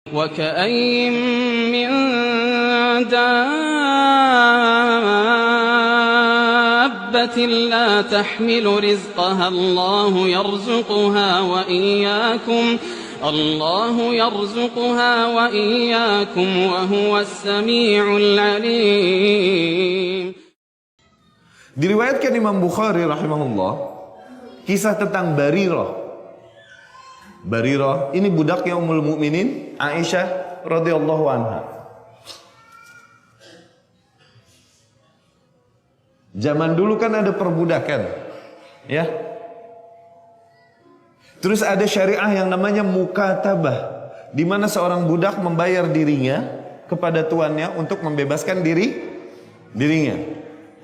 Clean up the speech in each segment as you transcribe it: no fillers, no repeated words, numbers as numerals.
وكأين من دابة لا تحمل رزقها الله يرزقها وإياكم وهو السميع العليم. Diriwayatkan Imam Bukhari rahimahullah kisah tentang Barirah. Barirah ini budaknya Ummul Mukminin Aisyah radhiyallahu anha. Zaman dulu kan ada perbudakan, ya. Terus ada syariah yang namanya mukatabah, di mana seorang budak membayar dirinya kepada tuannya untuk membebaskan dirinya,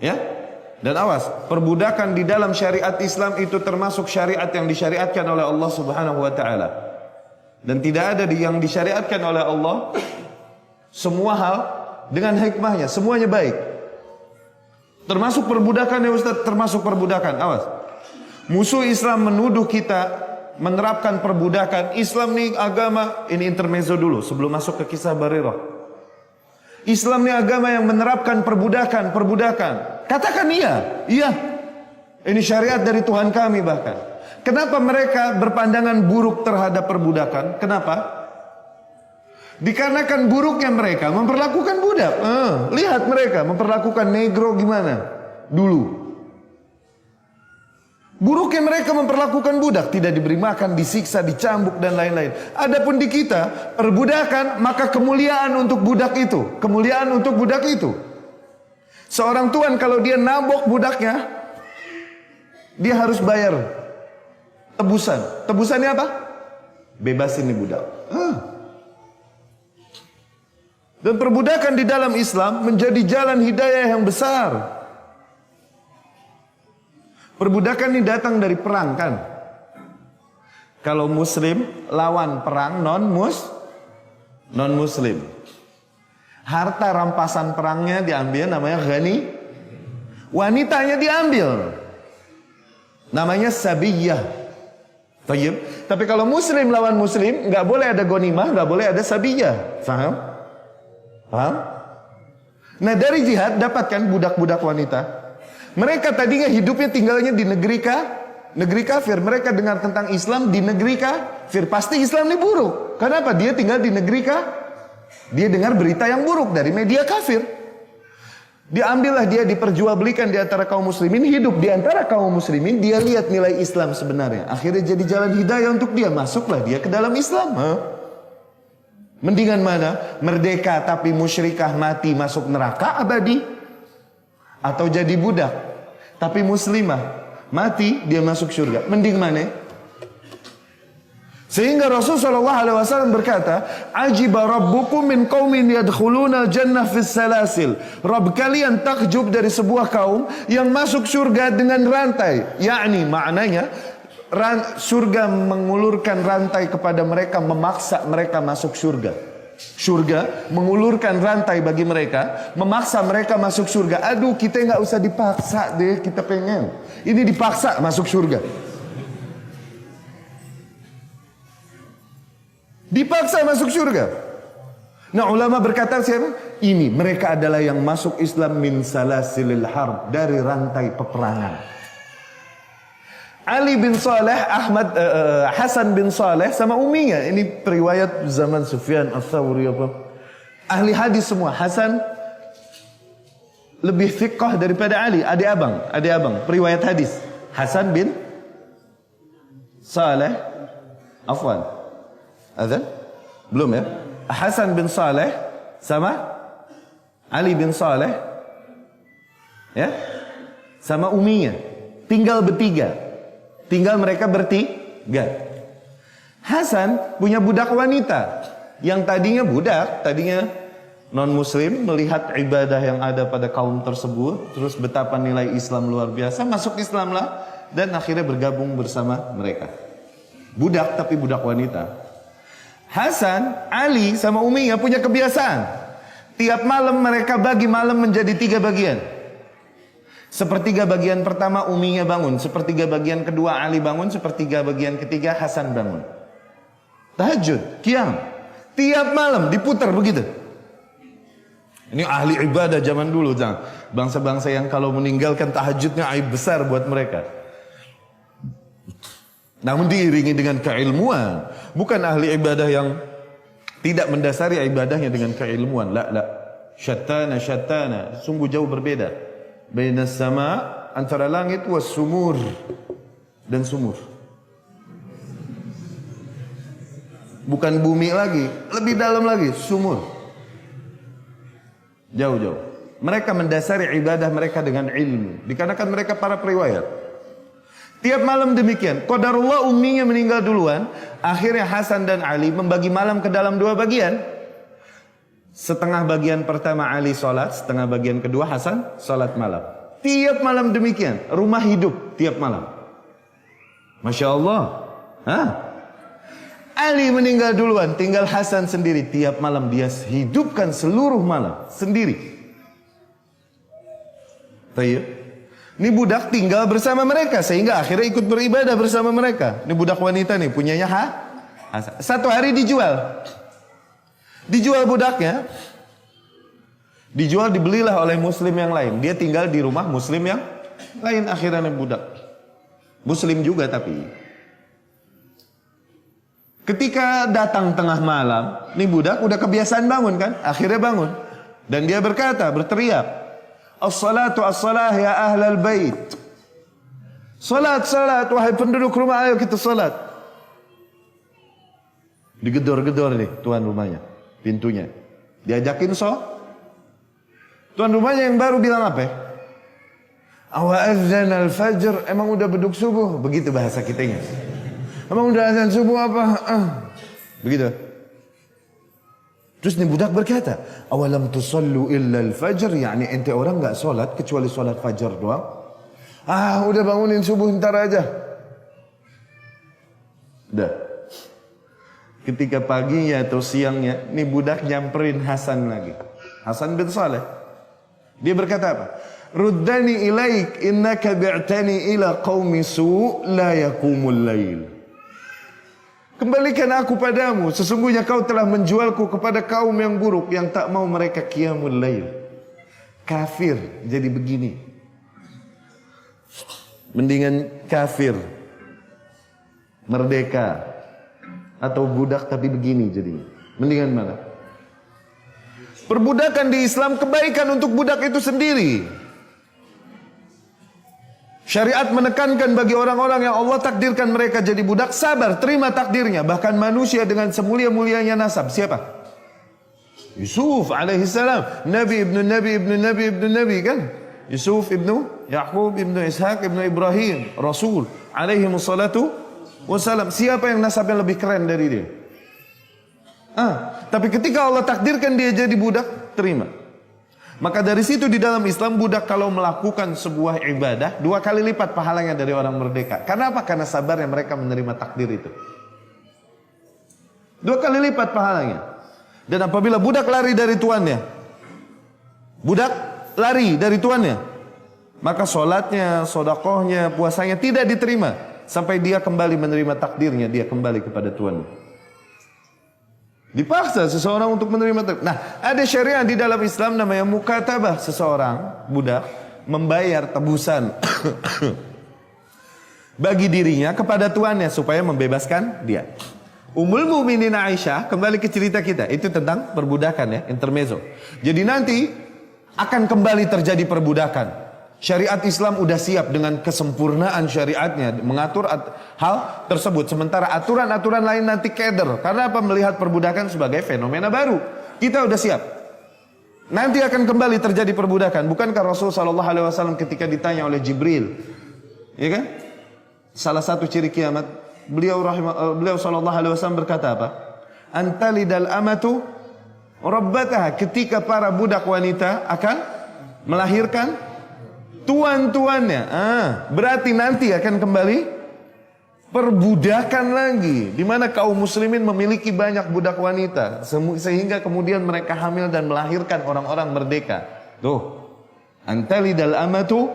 ya. Dan awas, perbudakan di dalam syariat Islam itu termasuk syariat yang disyariatkan oleh Allah Subhanahu wa taala. Dan tidak ada yang disyariatkan oleh Allah semua hal dengan hikmahnya, semuanya baik. Termasuk perbudakan ya Ustaz, termasuk perbudakan. Awas. Musuh Islam menuduh kita menerapkan perbudakan. Islam nih agama, ini intermezzo dulu sebelum masuk ke kisah Barirah. Islam ini agama yang menerapkan perbudakan. Katakan iya. Ini syariat dari Tuhan kami bahkan. Kenapa mereka berpandangan buruk terhadap perbudakan? Kenapa? Dikarenakan buruknya mereka memperlakukan budak. Lihat mereka memperlakukan negro gimana dulu. Buruknya mereka memperlakukan budak, tidak diberi makan, disiksa, dicambuk dan lain-lain. Adapun di kita, perbudakan, maka kemuliaan untuk budak itu. Kemuliaan untuk budak itu. Seorang tuan kalau dia nabok budaknya, dia harus bayar tebusan. Tebusannya apa? Bebasin nih budak. Dan perbudakan di dalam Islam menjadi jalan hidayah yang besar. Perbudakan ini datang dari perang kan. Kalau muslim lawan perang non muslim. Harta rampasan perangnya diambil, namanya ghani. Wanitanya diambil, namanya sabiyah. Tayyib. Tapi kalau muslim lawan muslim, nggak boleh ada ghanimah, nggak boleh ada sabiyah. Paham? Nah dari jihad dapatkan budak-budak wanita. Mereka tadinya hidupnya tinggalnya di negeri kafir. Mereka dengar tentang Islam di negeri kafir. Pasti Islam ini buruk. Kenapa? Dia tinggal di negeri dia dengar berita yang buruk dari media kafir. Diambillah dia, diperjualbelikan di antara kaum muslimin. Hidup di antara kaum muslimin. Dia lihat nilai Islam sebenarnya. Akhirnya jadi jalan hidayah untuk dia. Masuklah dia ke dalam Islam. Mendingan mana? Merdeka tapi musyrikah mati masuk neraka abadi, atau jadi budak tapi muslimah mati dia masuk surga. Mending mana? Sehingga Rasulullah SAW berkata, ajiba rabbukum min qaumin yadkhuluna jannah fis salasil. Rabb kalian takjub dari sebuah kaum yang masuk surga dengan rantai. Yakni maknanya surga mengulurkan rantai kepada mereka, memaksa mereka masuk surga. Surga mengulurkan rantai bagi mereka, memaksa mereka masuk surga. Aduh, kita nggak usah dipaksa deh, kita pengen. Ini dipaksa masuk surga. Dipaksa masuk surga. Nah, ulama berkata siapa? Ini mereka adalah yang masuk Islam min salasilil harb, dari rantai peperangan. Ali bin Saleh, Hasan bin Saleh sama uminya. Ini periwayat zaman Sufyan Ats-Tsauri apa. Ahli hadis semua. Hasan lebih thiqah daripada Ali, adik abang periwayat hadis. Hasan bin Saleh, afwan. Azan? Belum ya? Hasan bin Saleh sama Ali bin Saleh, ya, sama uminya. Tinggal bertiga. Tinggal mereka bertiga. Hasan punya budak wanita yang tadinya budak, tadinya non muslim, melihat ibadah yang ada pada kaum tersebut, terus betapa nilai Islam luar biasa, masuk Islam lah, dan akhirnya bergabung bersama mereka. Budak tapi budak wanita. Hasan, Ali sama uminya punya kebiasaan. Tiap malam mereka bagi malam menjadi 3 bagian. Sepertiga bagian pertama uminya bangun, sepertiga bagian kedua Ali bangun, sepertiga bagian ketiga Hasan bangun. Tahajud, qiyam. Tiap malam diputar begitu. Ini ahli ibadah zaman dulu, bangsa-bangsa yang kalau meninggalkan tahajudnya aib besar buat mereka. Namun diiringi dengan keilmuan, bukan ahli ibadah yang tidak mendasari ibadahnya dengan keilmuan. La, syattana, sungguh jauh berbeda. Bainas sama, antara langit was sumur dan sumur. Bukan bumi lagi, lebih dalam lagi, sumur. Jauh-jauh. Mereka mendasari ibadah mereka dengan ilmu. Dikarenakan mereka para periwayat. Tiap malam demikian. Qadarullah umminya meninggal duluan. Akhirnya Hasan dan Ali membagi malam ke dalam dua bagian. Setengah bagian pertama Ali sholat, setengah bagian kedua Hasan sholat malam. Tiap malam demikian. Rumah hidup tiap malam. Masya Allah. Hah? Ali meninggal duluan, tinggal Hasan sendiri. Tiap malam dia hidupkan seluruh malam sendiri. Tayyib. Ini budak tinggal bersama mereka sehingga akhirnya ikut beribadah bersama mereka. Ini budak wanita nih, punyanya Hasan. Satu hari dijual. Dijual budaknya. Dijual, dibelilah oleh muslim yang lain. Dia tinggal di rumah muslim yang lain, akhirnya budak. Muslim juga tapi. Ketika datang tengah malam, nih budak udah kebiasaan bangun kan? Akhirnya bangun. Dan dia berkata, berteriak, "As-salatu as-salah ya ahlal bait." Salat, salat, wahai penduduk rumah, ayo kita salat. Digedor-gedor nih tuan rumahnya, pintunya. Diajakin tuan rumahnya yang baru bilang apa? Awa azan al-fajr, emang udah beduk subuh? Begitu bahasa kitanya. Emang udah azan subuh apa? Begitu. Terus nih budak berkata, awalam tusallu illa al-fajr, yakni ente orang enggak salat kecuali salat fajar doang. Udah bangunin subuh ntar aja. Dah. Ketika paginya atau siangnya, nih budak nyamperin Hasan lagi. Hasan bin Saleh. Dia berkata apa? Ruddani ilaik innaka bi'tani ila qaumi su' la yakumul lail. Kembalikan aku padamu, sesungguhnya kau telah menjualku kepada kaum yang buruk yang tak mau mereka qiyamul lail. Kafir jadi begini. Mendingan kafir merdeka atau budak tapi begini jadinya. Mendingan mana? Perbudakan di Islam kebaikan untuk budak itu sendiri. Syariat menekankan bagi orang-orang yang Allah takdirkan mereka jadi budak, sabar, terima takdirnya. Bahkan manusia dengan semulia-mulianya nasab. Siapa? Yusuf alaihissalam. Nabi ibnu Nabi ibnu Nabi ibnu Nabi kan? Yusuf ibnu Yaqub ibnu Ishaq ibnu Ibrahim. Rasul alaihimussalatu wassalam. Siapa yang nasabnya lebih keren dari dia? Tapi ketika Allah takdirkan dia jadi budak, terima. Maka dari situ di dalam Islam budak kalau melakukan sebuah ibadah 2 kali lipat pahalanya dari orang merdeka. Karena apa? Karena sabarnya mereka menerima takdir itu. 2 kali lipat pahalanya. Dan apabila budak lari dari tuannya, maka sholatnya, sodakohnya, puasanya tidak diterima sampai dia kembali menerima takdirnya, dia kembali kepada tuannya. Dipaksa seseorang untuk menerima takdir. Nah, ada syariat di dalam Islam namanya mukatabah. Seseorang budak membayar tebusan bagi dirinya kepada tuannya supaya membebaskan dia. Ummul Mukminin Aisyah, kembali ke cerita kita, itu tentang perbudakan ya, intermezzo. Jadi nanti akan kembali terjadi perbudakan. Syariat Islam udah siap dengan kesempurnaan syariatnya mengatur hal tersebut. Sementara aturan-aturan lain nanti keder. Karena apa? Melihat perbudakan sebagai fenomena baru. Kita udah siap. Nanti akan kembali terjadi perbudakan. Bukankah Rasul SAW ketika ditanya oleh Jibril, ya kan? Salah satu ciri kiamat, beliau SAW berkata apa? Antalidal amatu rabbataha. Ketika para budak wanita akan melahirkan tuan-tuannya. Berarti nanti akan kembali perbudakan lagi, di mana kaum muslimin memiliki banyak budak wanita sehingga kemudian mereka hamil dan melahirkan orang-orang merdeka. Tuh, antalidal amatu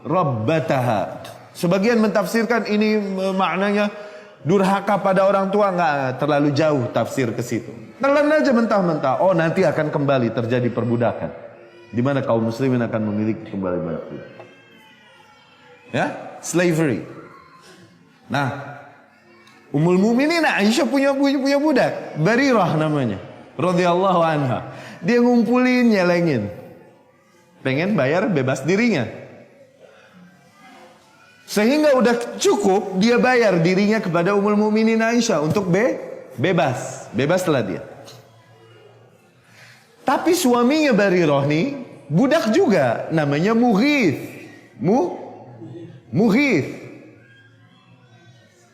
rabbataha. Sebagian mentafsirkan ini maknanya durhaka pada orang tua, nggak terlalu jauh tafsir ke situ. Telan aja mentah-mentah. Oh, nanti akan kembali terjadi perbudakan, di mana kaum muslimin akan memiliki kembali banyak budak. Ya, slavery. Nah, Ummul Mukminin Aisyah punya budak, Barirah namanya, radhiyallahu anha. Dia ngumpulin, nyelengin, pengen bayar bebas dirinya. Sehingga udah cukup dia bayar dirinya kepada Ummul Mukminin Aisyah untuk bebaslah dia. Tapi suaminya Barirah nih budak juga, namanya Mughith. Mughith.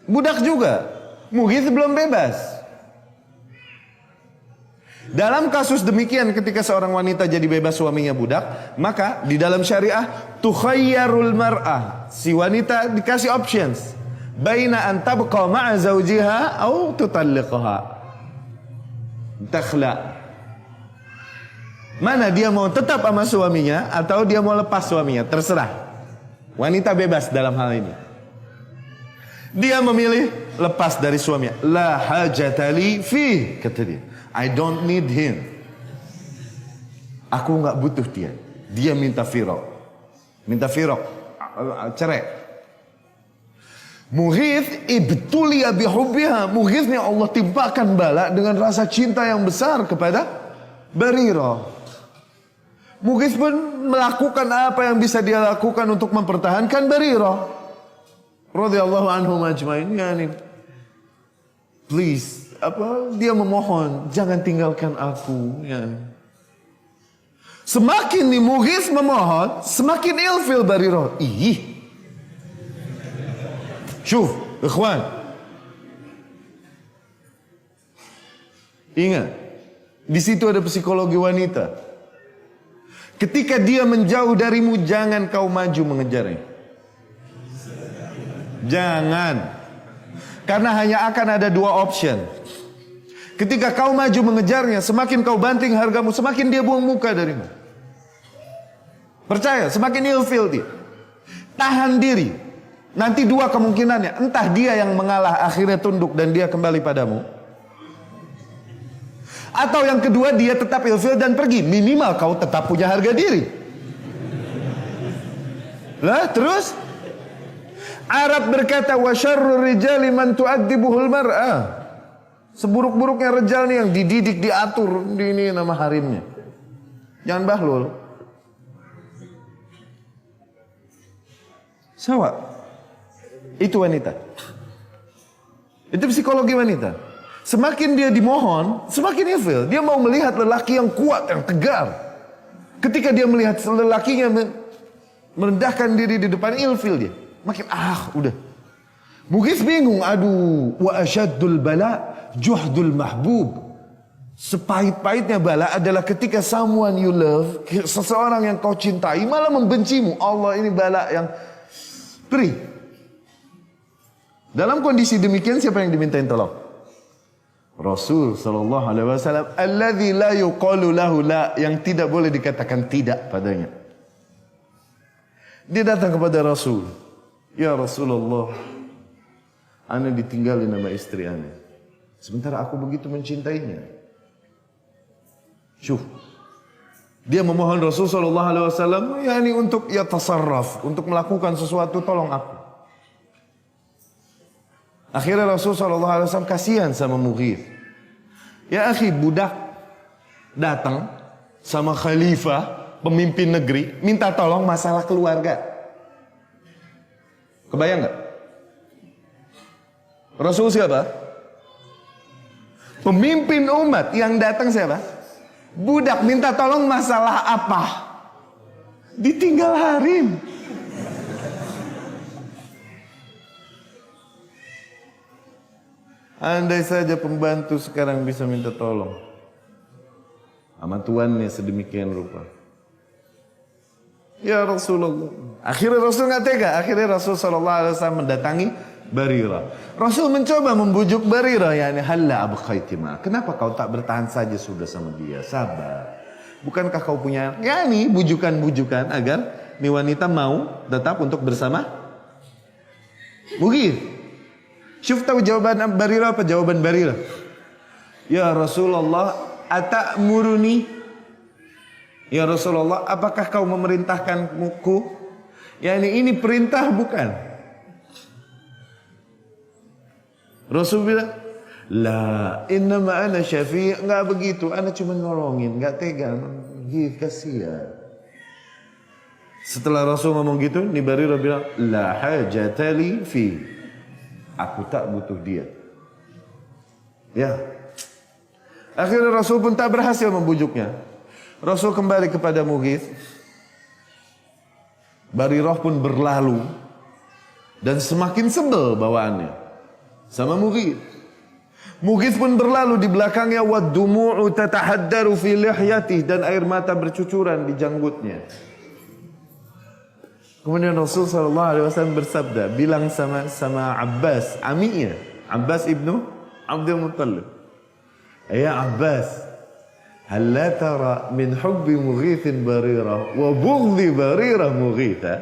Budak juga. Mughith belum bebas. Dalam kasus demikian, ketika seorang wanita jadi bebas suaminya budak, maka di dalam syariah tukhayyarul mar'ah, si wanita dikasih options baina an tabqa ma'a zawjiha au tutalliqha, takhla. Mana dia mau tetap sama suaminya atau dia mau lepas suaminya, terserah. Wanita bebas dalam hal ini. Dia memilih lepas dari suaminya. La hajatali fi, kata dia. I don't need him. Aku nggak butuh dia. Dia minta firaq. Cerai. Mughith ibtuliya bihubbiha. Mughith ni Allah timpakan bala dengan rasa cinta yang besar kepada Barirah. Mughith pun melakukan apa yang bisa dia lakukan untuk mempertahankan Barirah radhiyallahu anhum ajmain. Yani, please, dia memohon, jangan tinggalkan aku. Ya. Semakin nih Mughith memohon, semakin ilfil Barirah. Syuf, ikhwan, ingat, di situ ada psikologi wanita. Ketika dia menjauh darimu, jangan kau maju mengejarnya. Jangan. Karena hanya akan ada dua option. Ketika kau maju mengejarnya, semakin kau banting hargamu, semakin dia buang muka darimu. Percaya, semakin ilfil dia. Tahan diri. Nanti dua kemungkinannya. Entah dia yang mengalah, akhirnya tunduk dan dia kembali padamu. Atau yang kedua, dia tetap ilfil dan pergi. Minimal kau tetap punya harga diri. Lah terus Arab berkata, wa syarrur rijali man tu'addibuhul mar'ah. Seburuk-buruknya rejal nih yang dididik, diatur, ini nama harimnya. Jangan bahlul. Sawa. Itu wanita. Itu psikologi wanita. Semakin dia dimohon, semakin ilfil. Dia mau melihat lelaki yang kuat, yang tegar. Ketika dia melihat lelakinya merendahkan diri di depan, ilfil dia. Makin udah. Mughith bingung, aduh, wa asyaddul bala juhdul mahbub. Sepahit-pahitnya bala adalah ketika someone you love, seseorang yang kau cintai malah membencimu. Allah, ini bala yang perih. Dalam kondisi demikian, siapa yang dimintain tolong? Rasul sallallahu alaihi wasallam, alladzi la yuqalu lahu la, yang tidak boleh dikatakan tidak padanya. Dia datang kepada Rasul. Ya Rasulullah, ana ditinggalin sama istri ana. Sementara aku begitu mencintainya. Syuh. Dia memohon Rasul sallallahu alaihi wasallam, yakni untuk tasarraf, untuk melakukan sesuatu, tolong aku. Akhirnya Rasul sallallahu alaihi wasallam kasihan sama Mughith. Ya akhi, budak datang sama khalifah, pemimpin negeri, minta tolong masalah keluarga. Kebayang nggak? Rasul siapa? Pemimpin umat, yang datang siapa? Budak minta tolong masalah apa? Ditinggal harim. Andai saja pembantu sekarang bisa minta tolong sama tuannya sedemikian rupa. Ya Rasulullah. Akhirnya Rasul nggak tega. Akhirnya Rasul SAW mendatangi Barirah. Rasul mencoba membujuk Barirah, yakni halla abqaitima. Kenapa kau tak bertahan saja sudah sama dia? Sabar. Bukankah kau punya yakni bujukan-bujukan agar ni wanita mau tetap untuk bersama Mughith? Syuf, tahu jawaban Barirah apa? Jawaban Barirah, Ya Rasulullah, ata'muruni? Ya Rasulullah, apakah kau memerintahkanku? Yani ini perintah bukan? Rasul bilang, la, innama ana syafi'. Enggak begitu, ana cuma nolongin, enggak tega, kasihan. Setelah Rasul ngomong gitu, Barirah bilang, la hajata li fi. Aku tak butuh dia. Ya. Akhirnya Rasul pun tak berhasil membujuknya. Rasul kembali kepada Mughith. Barirah pun berlalu dan semakin sebel bawaannya sama Mughith. Mughith pun berlalu di belakangnya, wad-dumu'u tatahaddaru fi lihyatihi, dan air mata bercucuran di janggutnya. Kemudian Rasul SAW bersabda, bilang sama Abbas, amiknya, Abbas ibnu Abdul Muttalib, ya Abbas, hal la tara min hubbi Mughithin Barirah wa bughdhi Barirah Mughitha?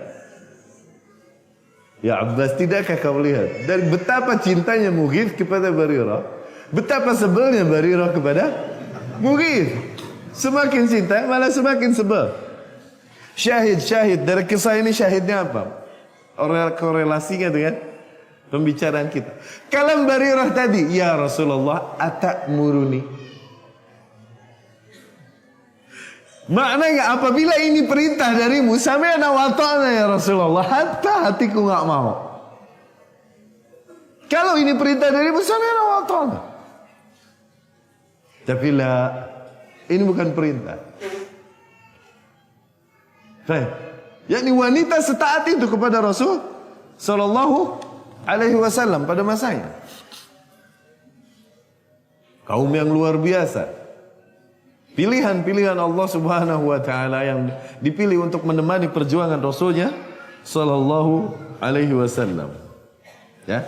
Ya Abbas, tidakkah kau lihat dari betapa cintanya Mughith kepada Barirah, betapa sebelnya Barirah kepada Mughith? Semakin cinta malah semakin sebel. Syahid dari kisah ini, syahidnya apa? Korelasinya dengan pembicaraan kita. Kalam Barirah tadi, ya Rasulullah, ata'muruni? Maknanya apabila ini perintah darimu, sami'na wa ata'na ya Rasulullah, hatta hatiku enggak mau. Kalau ini perintah darimu, sami'na wa ata'na. Tapi lah, ini bukan perintah. Baik. Yakni wanita setaat itu kepada Rasul sallallahu alaihi wasallam pada masanya. Kaum yang luar biasa. Pilihan-pilihan Allah Subhanahu wa taala yang dipilih untuk menemani perjuangan Rasulnya sallallahu alaihi wasallam. Ya.